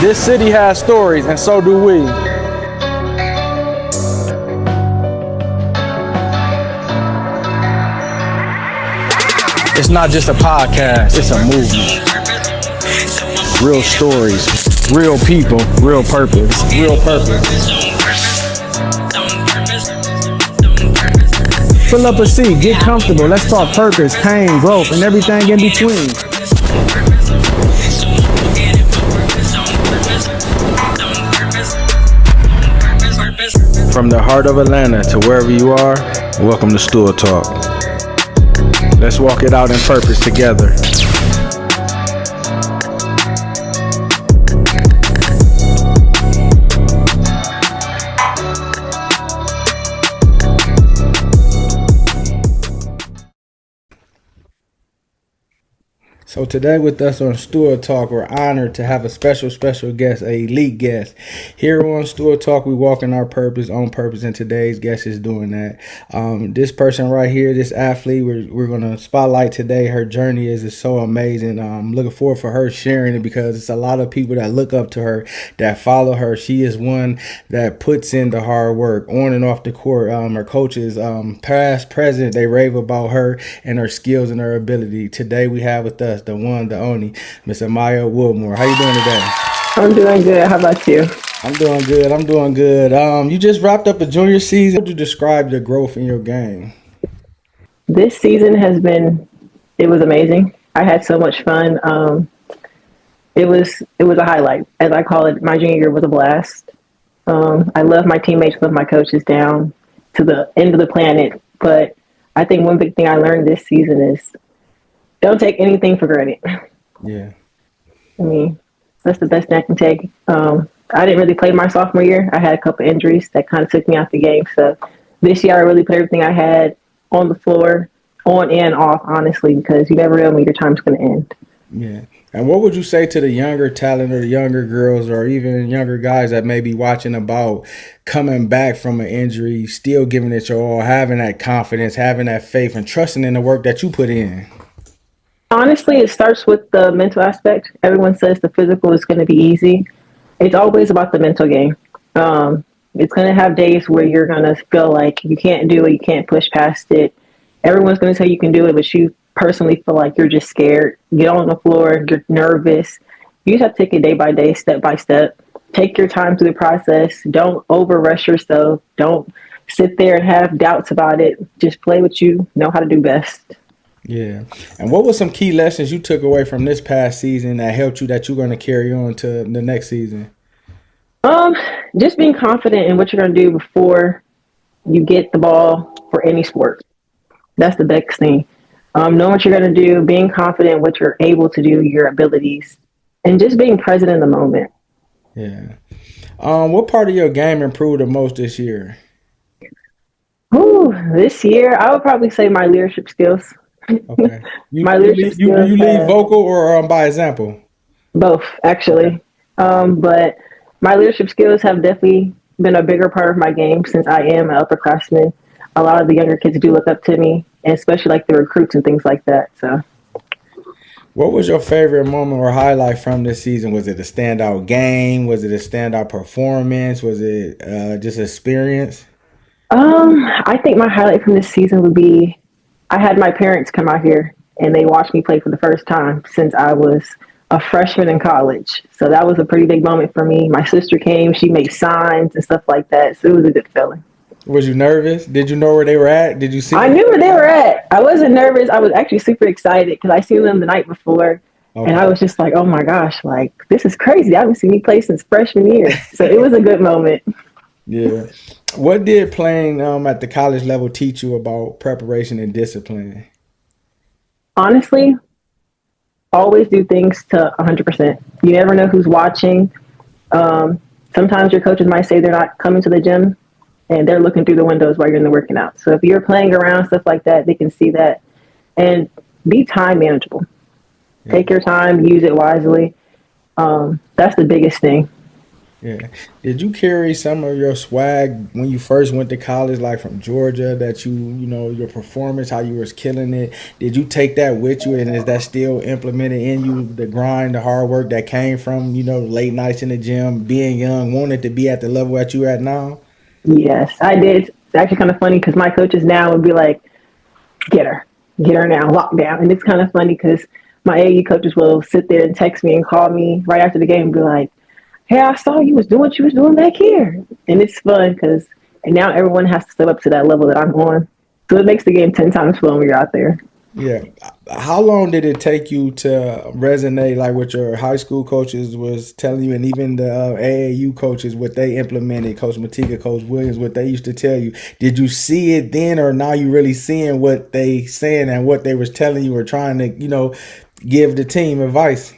This city has stories, and so do we. It's not just a podcast, it's a movement. Real stories, real people, real purpose, real purpose. Fill up a seat, get comfortable, let's talk purpose, pain, growth, and everything in between. From the heart of Atlanta to wherever you are, welcome to Stool Talk. Let's walk it out in purpose together. So today with us on Stool Talk, we're honored to have a special guest, an elite guest. Here on Stool Talk, we walk in our purpose, on purpose, and today's guest is doing that. This person right here, this athlete, we're going to spotlight today. Her journey is so amazing. I'm looking forward for her sharing it because it's a lot of people that look up to her, that follow her. She is one that puts in the hard work on and off the court. Her coaches, past, present, they rave about her and her skills and her ability. Today we have with us the one, the only, Miss Amyah Woodmore. How you doing today? I'm doing good. How about you? I'm doing good. You just wrapped up a junior season. How would you describe the growth in your game? This season it was amazing. I had so much fun. It was a highlight, as I call it. My junior year was a blast. I love my teammates, love my coaches down to the end of the planet. But I think one big thing I learned this season is don't take anything for granted. Yeah. I mean, that's the best thing I can take. I didn't really play my sophomore year. I had a couple injuries that kind of took me out the game. So this year I really put everything I had on the floor, on and off, honestly, because you never know when your time's going to end. Yeah. And what would you say to the younger talent or the younger girls or even younger guys that may be watching about coming back from an injury, still giving it your all, having that confidence, having that faith, and trusting in the work that you put in? Honestly, it starts with the mental aspect. Everyone says the physical is going to be easy. It's always about the mental game. It's going to have days where you're going to feel like you can't do it, you can't push past it. Everyone's going to say you can do it, but you personally feel like you're just scared. Get on the floor, you're nervous. You just have to take it day by day, step by step. Take your time through the process. Don't over rush yourself. Don't sit there and have doubts about it. Just play what you know how to do best. Yeah. And what were some key lessons you took away from this past season that helped you that you're going to carry on to the next season? Just being confident in what you're going to do before you get the ball for any sport. That's the biggest thing. Knowing what you're going to do, being confident in what you're able to do, your abilities, and just being present in the moment. Yeah. What part of your game improved the most this year? This year, I would probably say my leadership skills. Okay. You skills lead vocal or by example? Both, actually. But my leadership skills have definitely been a bigger part of my game since I am an upperclassman. A lot of the younger kids do look up to me, and especially like the recruits and things like that. So, what was your favorite moment or highlight from this season? Was it a standout game? Was it a standout performance? Was it just experience? I think my highlight from this season would be I had my parents come out here and they watched me play for the first time since I was a freshman in college. So that was a pretty big moment for me. My sister came, she made signs and stuff like that. So it was a good feeling. Was you nervous? Did you know where they were at? Did you see I knew where they were at. I wasn't nervous. I was actually super excited because I seen them the night before. Okay. And I was just like, oh my gosh, like this is crazy. I haven't seen me play since freshman year. So it was a good moment. Yeah. What did playing at the college level teach you about preparation and discipline? Honestly, always do things to 100%. You never know who's watching. Sometimes your coaches might say they're not coming to the gym and they're looking through the windows while you're in the working out. So if you're playing around, stuff like that, they can see that. And be time manageable. Yeah. Take your time, use it wisely. That's the biggest thing. Yeah. Did you carry some of your swag when you first went to college, like from Georgia, that your performance, how you was killing it? Did you take that with you, and is that still implemented in you, the grind, the hard work that came from, late nights in the gym, being young, wanting to be at the level that you at now? Yes, I did. It's actually kind of funny because my coaches now would be like, get her, get her now, lock down. And it's kind of funny because my AU coaches will sit there and text me and call me right after the game and be like, hey, I saw you was doing what you was doing back here. And it's fun because and now everyone has to step up to that level that I'm on. So it makes the game 10 times fun when you're out there. Yeah. How long did it take you to resonate like what your high school coaches was telling you and even the AAU coaches, what they implemented, Coach Matika, Coach Williams, what they used to tell you? Did you see it then or now you really seeing what they saying and what they was telling you or trying to, give the team advice?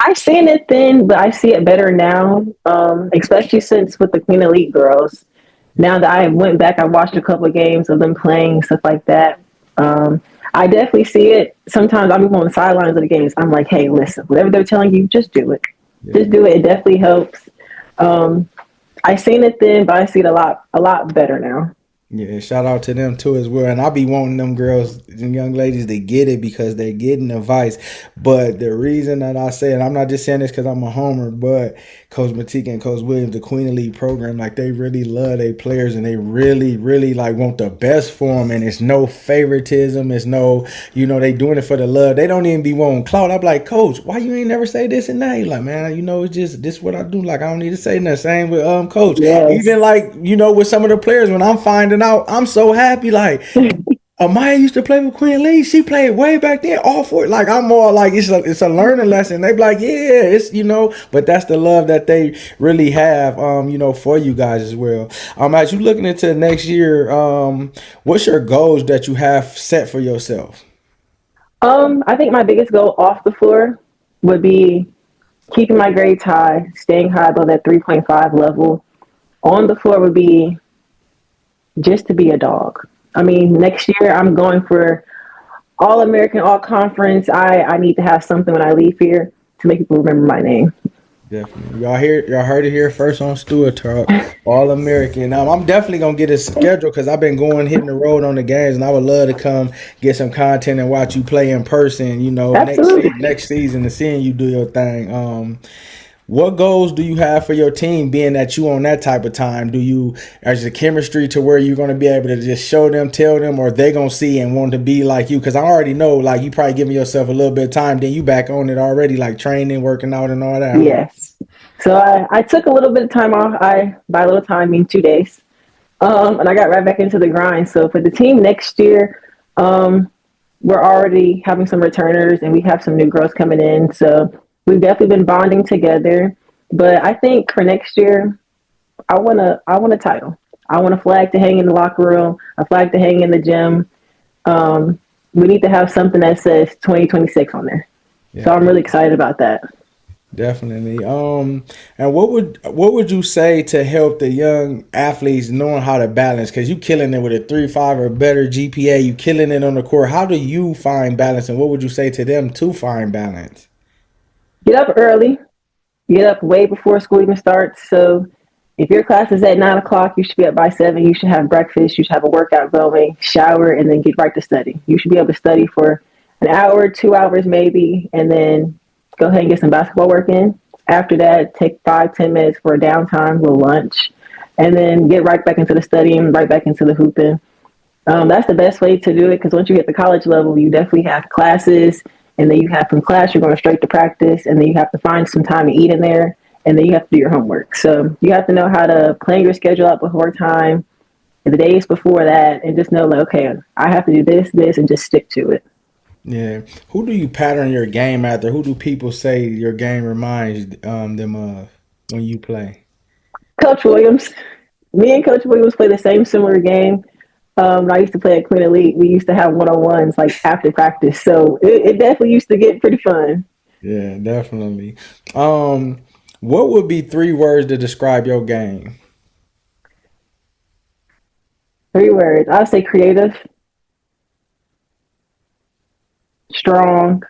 I've seen it then, but I see it better now, especially since with the Queen Elite girls. Now that I went back, I watched a couple of games of them playing, stuff like that. Um, I definitely see it. Sometimes I'm on the sidelines of the games. I'm like, hey, listen, whatever they're telling you, just do it. Just Yeah. do it. It definitely helps. Um, I seen it then, but I see it a lot better now. Yeah, shout out to them too as well. And I be wanting them girls and young ladies to get it because they're getting advice. But the reason that I say it, I'm not just saying this because I'm a homer, but Coach Matika and Coach Williams, the Queen Elite program, like they really love their players and they really, really like want the best for them. And it's no favoritism. It's no, they doing it for the love. They don't even be wanting clout. I'm like, Coach, why you ain't never say this and that? He like, man, it's just this what I do. Like I don't need to say nothing. Same with Coach. Yes. Even like, with some of the players when I'm finding out, I'm so happy. Like Amyah used to play with Queen Lee. She played way back then. All for it. Like I'm more like it's a learning lesson. They be like, yeah, it's but that's the love that they really have, for you guys as well. As you looking into next year, what's your goals that you have set for yourself? I think my biggest goal off the floor would be keeping my grades high, staying high above that 3.5 level. On the floor would be just to be a dog. I mean, next year I'm going for all American, all conference. I need to have something when I leave here to make people remember my name. Definitely. Y'all heard it here first on Stool Talk, All American. I'm definitely gonna get a schedule because I've been going hitting the road on the games, and I would love to come get some content and watch you play in person. Absolutely. Next season and seeing you do your thing. What goals do you have for your team? Being that you on that type of time, do you is the chemistry to where you're gonna be able to just show them, tell them, or they gonna see and want to be like you? Because I already know, like you probably giving yourself a little bit of time, then you back on it already, like training, working out, and all that. Huh? Yes. So I took a little bit of time off. By a little time, I mean 2 days. And I got right back into the grind. So for the team next year, um, we're already having some returners and we have some new girls coming in. So we've definitely been bonding together. But I think for next year, I want a title. I want a flag to hang in the locker room, a flag to hang in the gym. Um, we need to have something that says 2026 on there. So Yeah. I'm really excited about that. Definitely. And what would you say to help the young athletes knowing how to balance? Because you killing it with a 3.5 or better GPA, you killing it on the court. How do you find balance, and what would you say to them to find balance? Get up early. Get up way before school even starts. So if your class is at 9 o'clock, you should be up by 7. You should have breakfast. You should have a workout going, shower, and then get right to study. You should be able to study for an hour, 2 hours maybe, and then go ahead and get some basketball work in. After that, take 5, 10 minutes for a downtime, little lunch, and then get right back into the studying, right back into the hooping. That's the best way to do it because once you get to college level, you definitely have classes, and then you have from class, you're going straight to practice, and then you have to find some time to eat in there, and then you have to do your homework. So you have to know how to plan your schedule out before time, the days before that, and just know, like, okay, I have to do this, and just stick to it. Yeah. Who do you pattern your game after? Who do people say your game reminds them of when you play? Coach Williams, me and Coach Williams play the same similar game. When I used to play at Queen Elite, we used to have one-on-ones like after practice. So it definitely used to get pretty fun. Yeah, definitely. Um, what would be 3 words to describe your game? 3 words. I'll say creative, strong,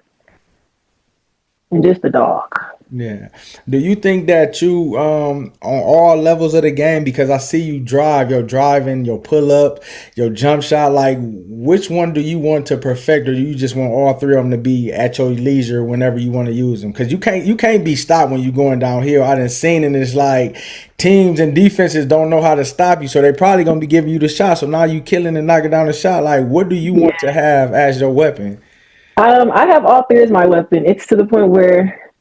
and just a dog. Yeah. Do you think that you on all levels of the game, because I see you drive, your driving, your pull up, your jump shot, like which one do you want to perfect, or do you just want all three of them to be at your leisure whenever you want to use them? Because you can't be stopped when you're going downhill. I done seen, and it's like teams and defenses don't know how to stop you, so they probably gonna be giving you the shot. So now you killing and knocking down the shot. Like what do you Yeah. want to have as your weapon? I have all three as my weapon. It's to the point where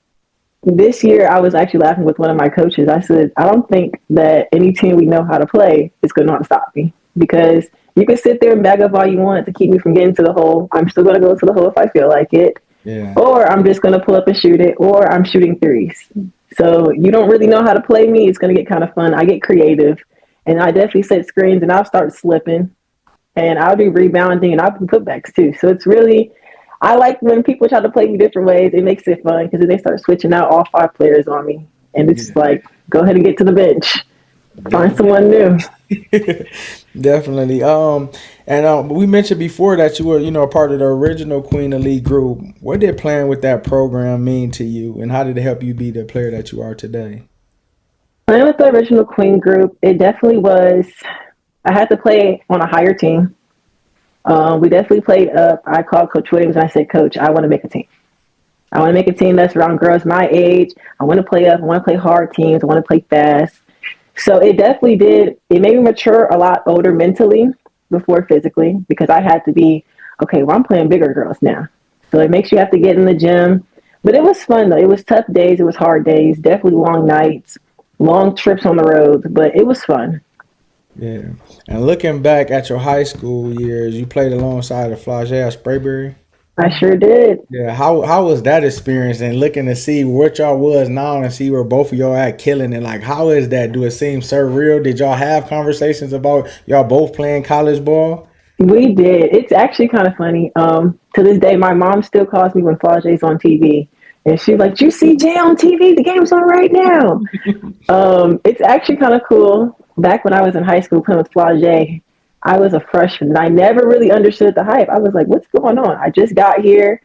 this year I was actually laughing with one of my coaches. I said, I don't think that any team we know how to play is going to know how to stop me, because you can sit there and bag up all you want to keep me from getting to the hole. I'm still going to go to the hole if I feel like it, Yeah. or I'm just going to pull up and shoot it, or I'm shooting threes. So you don't really know how to play me. It's going to get kind of fun. I get creative, and I definitely set screens, and I'll start slipping, and I'll do rebounding, and I'll do putbacks too. So it's really, I like when people try to play me different ways. It makes it fun because then they start switching out all five players on me, and it's Yeah. like, go ahead and get to the bench, find Definitely. someone new. Definitely. And we mentioned before that you were, a part of the original Queen Elite group. What did playing with that program mean to you, and how did it help you be the player that you are today? Playing with the original Queen group, it definitely was. I had to play on a higher team. We definitely played up. I called Coach Williams and I said, Coach, I want to make a team. I want to make a team that's around girls my age. I want to play up. I want to play hard teams. I want to play fast. So it definitely did. It made me mature a lot older mentally before physically, because I had to be, okay, well, I'm playing bigger girls now. So it makes you have to get in the gym. But it was fun, though. It was tough days. It was hard days, definitely long nights, long trips on the road, but it was fun. Yeah. And looking back at your high school years, you played alongside the Flagey at Sprayberry. I sure did. Yeah. How was that experience, and looking to see what y'all was now and see where both of y'all at killing it? Like, how is that? Do it seem surreal? Did y'all have conversations about y'all both playing college ball? We did. It's actually kind of funny. To this day, my mom still calls me when Flage's on TV. And she's like, "You see Jay on TV? The game's on right now." It's actually kind of cool. Back when I was in high school playing with Flage, I was a freshman and I never really understood the hype. I was like, what's going on? I just got here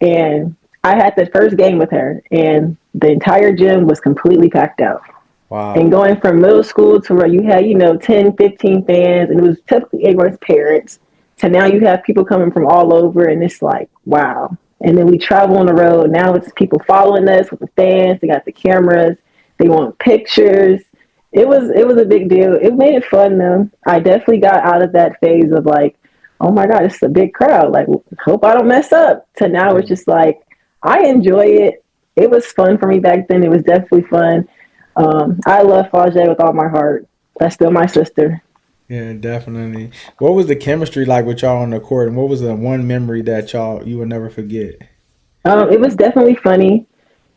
and I had the first game with her, and the entire gym was completely packed out. And Wow. going from middle school to where you had, 10, 15 fans, and it was typically everyone's parents, to now you have people coming from all over, and it's like, wow. And then we travel on the road. Now it's people following us with the fans. They got the cameras. They want pictures. It was a big deal. It made it fun though. I definitely got out of that phase of like, oh my God, it's a big crowd. Like, hope I don't mess up. To now it's just like, I enjoy it. It was fun for me back then. It was definitely fun. I love Fajay with all my heart. That's still my sister. Yeah, definitely. What was the chemistry like with y'all on the court, and what was the one memory that you will never forget? It was definitely funny.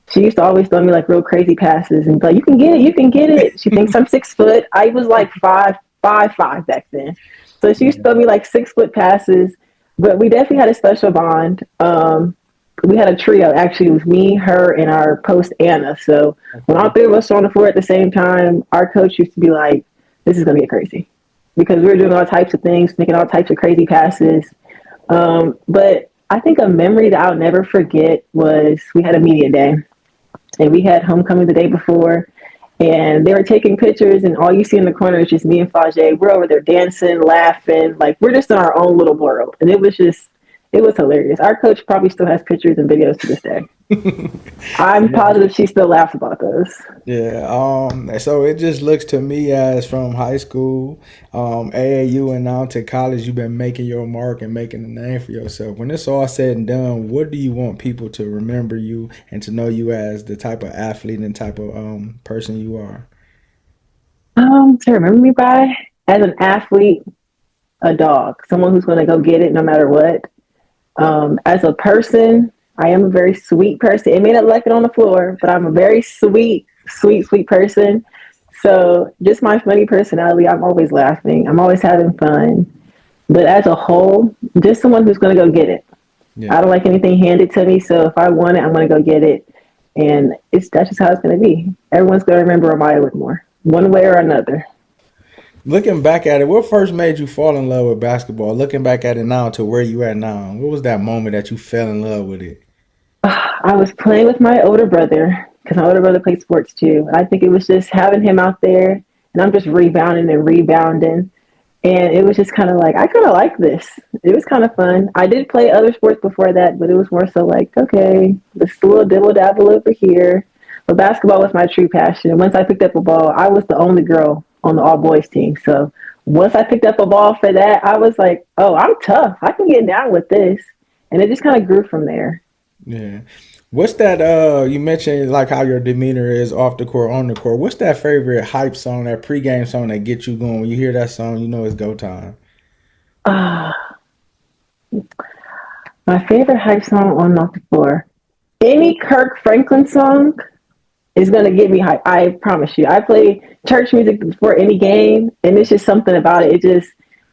She used to always throw me like real crazy passes and be like, "You can get it, you can get it." She thinks I'm 6 foot. I was like 5'5" back then, so she used to throw me like 6 foot passes. But we definitely had a special bond. We had a trio actually. It was me, her, and our post Anna. So when all Okay. three of us were on the floor at the same time, our coach used to be like, "This is gonna get crazy," because we were doing all types of things, making all types of crazy passes. But I think a memory that I'll never forget was we had a media day and we had homecoming the day before, and they were taking pictures, and all you see in the corner is just me and Flage. We're over there dancing, laughing, like we're just in our own little world, and it was hilarious. Our coach probably still has pictures and videos to this day. I'm Yeah. positive she still laughs about those. Yeah. So it just looks to me as from high school, AAU, and now to college, you've been making your mark and making a name for yourself. When it's all said and done, what do you want people to remember you and to know you as the type of athlete and type of person you are? To remember me by, as an athlete, a dog, someone who's going to go get it no matter what. As a person, I am a very sweet person. It may not like it on the floor, but I'm a very sweet, sweet, sweet person. So just my funny personality, I'm always laughing. I'm always having fun. But as a whole, just someone who's going to go get it. I Yeah. don't like anything handed to me. So if I want it, I'm going to go get it. And that's just how it's going to be. Everyone's going to remember Amyah Woodmore, one way or another. Looking back at it, what first made you fall in love with basketball? Looking back at it now to where you at now, what was that moment that you fell in love with it? I was playing with my older brother. because my older brother played sports too. I think it was just having him out there, and I'm just rebounding and rebounding. And it was just kind of like, I kind of like this. It was kind of fun. I did play other sports before that, but it was more so like, okay, let's do a little dibble dabble over here. But basketball was my true passion. And once I picked up a ball, I was the only girl on the all boys team. So once I picked up a ball for that, I was like, oh, I'm tough. I can get down with this. And it just kind of grew from there. Yeah. What's that you mentioned like how your demeanor is off the court, on the court. What's that favorite hype song, that pregame song that gets you going? When you hear that song, you know it's go time. Uh, my favorite hype song on off the floor. Any Kirk Franklin song is gonna get me hype. I promise you. I play church music before any game, and it's just something about it. It just,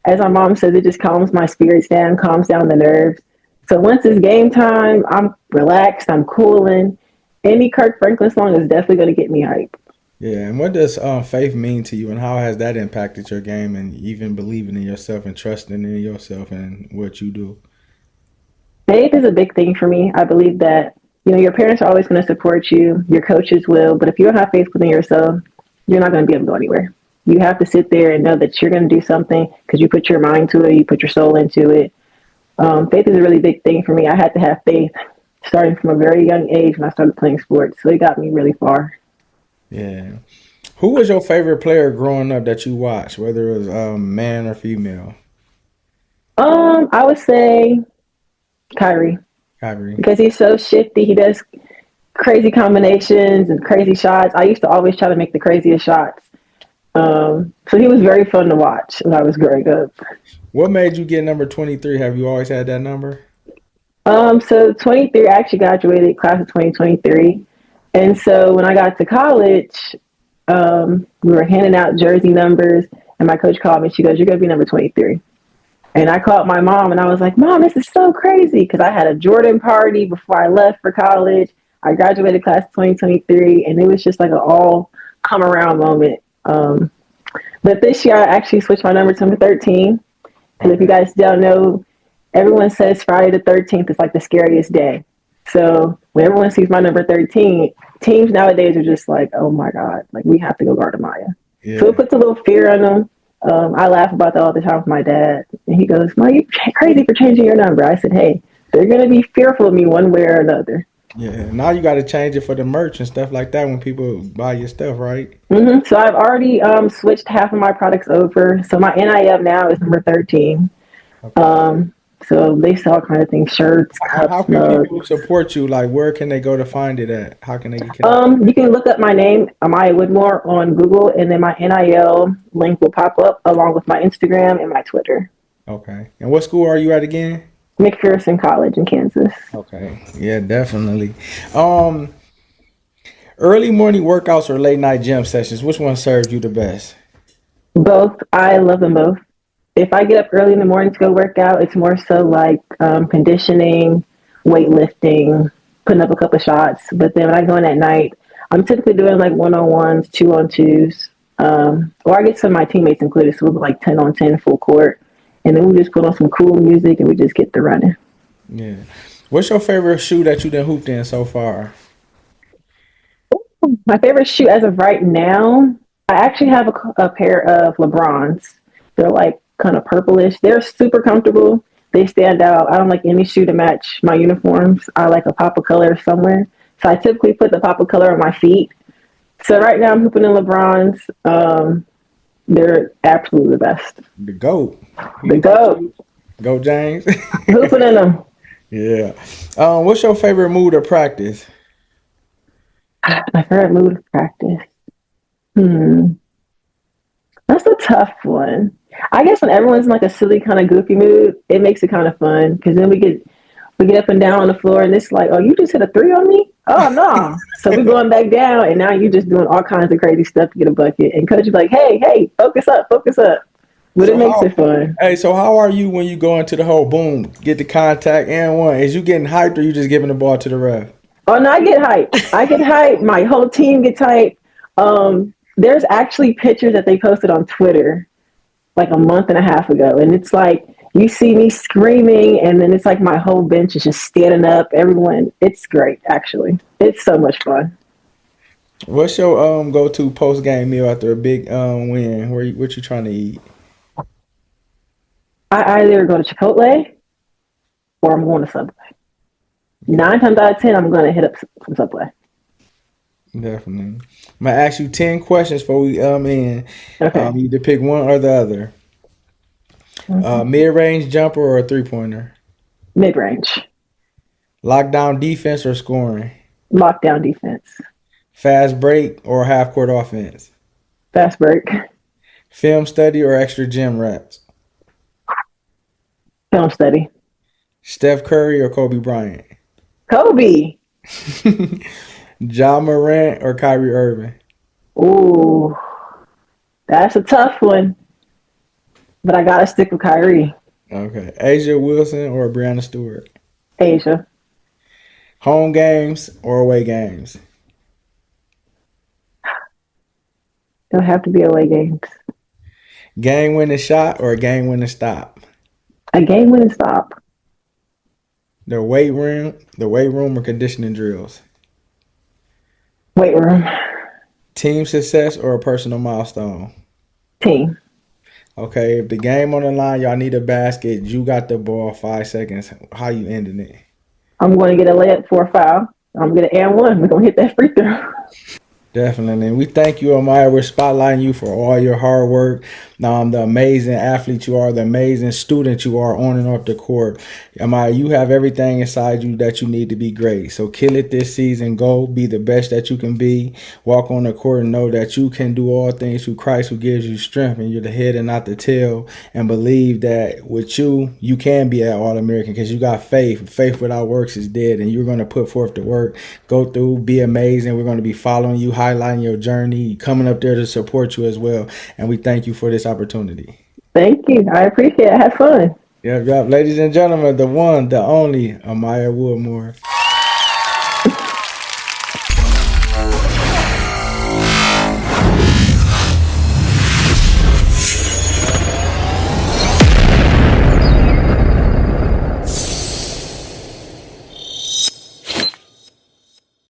as my mom says, it just calms my spirits down, calms down the nerves. So once it's game time, I'm relaxed, I'm cooling. Any Kirk Franklin song is definitely gonna get me hype. Yeah, and what does faith mean to you, and how has that impacted your game, and even believing in yourself and trusting in yourself and what you do? Faith is a big thing for me. I believe that, your parents are always going to support you, your coaches will, but if you don't have faith within yourself, you're not going to be able to go anywhere. You have to sit there and know that you're going to do something because you put your mind to it, you put your soul into it. Faith is a really big thing for me. I had to have faith starting from a very young age when I started playing sports, so it got me really far. Yeah. Who was your favorite player growing up that you watched, whether it was man or female? I would say Kyrie, Kyrie. because he's so shifty. He does crazy combinations and crazy shots. I used to always try to make the craziest shots. So he was very fun to watch when I was growing up. What made you get number 23? Have you always had that number? So 23, I actually graduated class of 2023. And so when I got to college, we were handing out jersey numbers, and my coach called me. She goes, "You're going to be number 23." And I called my mom, and I was like, "Mom, this is so crazy," because I had a Jordan party before I left for college. I graduated class of 2023, and it was just like an all come around moment. But this year, I actually switched my number to number 13. And if you Okay. guys don't know, everyone says Friday the 13th is like the scariest day. So when everyone sees my number 13, teams nowadays are just like, oh my God, like we have to go guard Amyah. So it Yeah. puts a little fear on them. I laugh about that all the time with my dad. And he goes, "Mom, you crazy for changing your number." I said, "Hey, they're going to be fearful of me one way or another." Yeah. Now you got to change it for the merch and stuff like that when people buy your stuff, right? So I've already switched half of my products over. So my NIF now is number 13. Okay. Um, so they sell all kind of things, shirts, How cups, can mugs. people support you? Like, where can they go to find it at? How can they get connected? You can look up my name, Amyah Woodmore, on Google, and then my NIL link will pop up along with my Instagram and my Twitter. Okay. And what school are you at again? McPherson College in Kansas. Okay. Yeah, definitely. Um, Early morning workouts or late night gym sessions, which one serves you the best? Both. I love them both. If I get up early in the morning to go work out, it's more so like conditioning, weightlifting, putting up a couple shots. But then when I go in at night, I'm typically doing like one on ones, two on twos, or I get some of my teammates included. So we'll be like 10 on 10 full court. And then we just put on some cool music and we just get to running. Yeah. What's your favorite shoe that you done hooped in so far? My favorite shoe as of right now, I actually have a pair of LeBrons. They're like kind of purplish. They're super comfortable. They stand out. I don't like any shoe to match my uniforms. I like a pop of color somewhere. So I typically put the pop of color on my feet. So right now I'm hooping in LeBrons. They're absolutely the best. The GOAT. The GOAT. GOAT James. Hooping in them. Yeah. What's your favorite mood or practice? My favorite move of practice. Hmm. That's a tough one. I guess when everyone's in like a silly kind of goofy mood, it makes it kind of fun because then we get up and down on the floor and it's like, oh, you just hit a three on me? Oh no. So we're going back down and now you're just doing all kinds of crazy stuff to get a bucket. And coach is like, hey, focus up, focus up. But it So makes how it fun. so how are you when you go into the whole boom, get the contact and one? Is you getting hyped or you just giving the ball to the ref? Oh no, I get hyped. I get hyped. My whole team gets hyped. There's actually pictures that they posted on Twitter like a month and a half ago. And it's like you see me screaming and then it's like my whole bench is just standing up. Everyone, it's great actually. It's so much fun. What's your go to post game meal after a big win? What you trying to eat? I either go to Chipotle or I'm going to Subway. 9 times out of 10, I'm going to hit up some Subway. Definitely. I'm gonna ask you 10 questions before we in. Okay. You either pick one or the other. Mid range jumper or a 3 pointer. Mid range. Lockdown defense or scoring. Lockdown defense. Fast break or half court offense. Fast break. Film study or extra gym reps. Film study. Steph Curry or Kobe Bryant. Kobe. Ja Morant or Kyrie Irving. Ooh, that's a tough one, but I got to stick with Kyrie. Okay. Asia Wilson or Brianna Stewart. Asia. Home games or away games. It'll have to be away games. Game winning shot or a game winning stop. A game winning stop. The weight room or conditioning drills. Weight room. Team success or a personal milestone. Team. Okay, if the game on the line, y'all need a basket. You got the ball. 5 seconds. How you ending it? I'm going to get a layup for a foul. I'm going to and one. We're going to hit that free throw. Definitely. And we thank you, Amyah. We're spotlighting you for all your hard work, the amazing athlete you are, the amazing student you are on and off the court. Amyah, you have everything inside you that you need to be great. So kill it this season. Go be the best that you can be. Walk on the court and know that you can do all things through Christ who gives you strength, and you're the head and not the tail. And believe that with you, you can be an All-American because you got faith. Faith without works is dead, and you're going to put forth the work. Go through, be amazing. We're going to be following you, highlighting your journey, coming up there to support you as well. And we thank you for this opportunity. Thank you. I appreciate it. Have fun. Yep. Ladies and gentlemen, the one, the only Amyah Woodmore.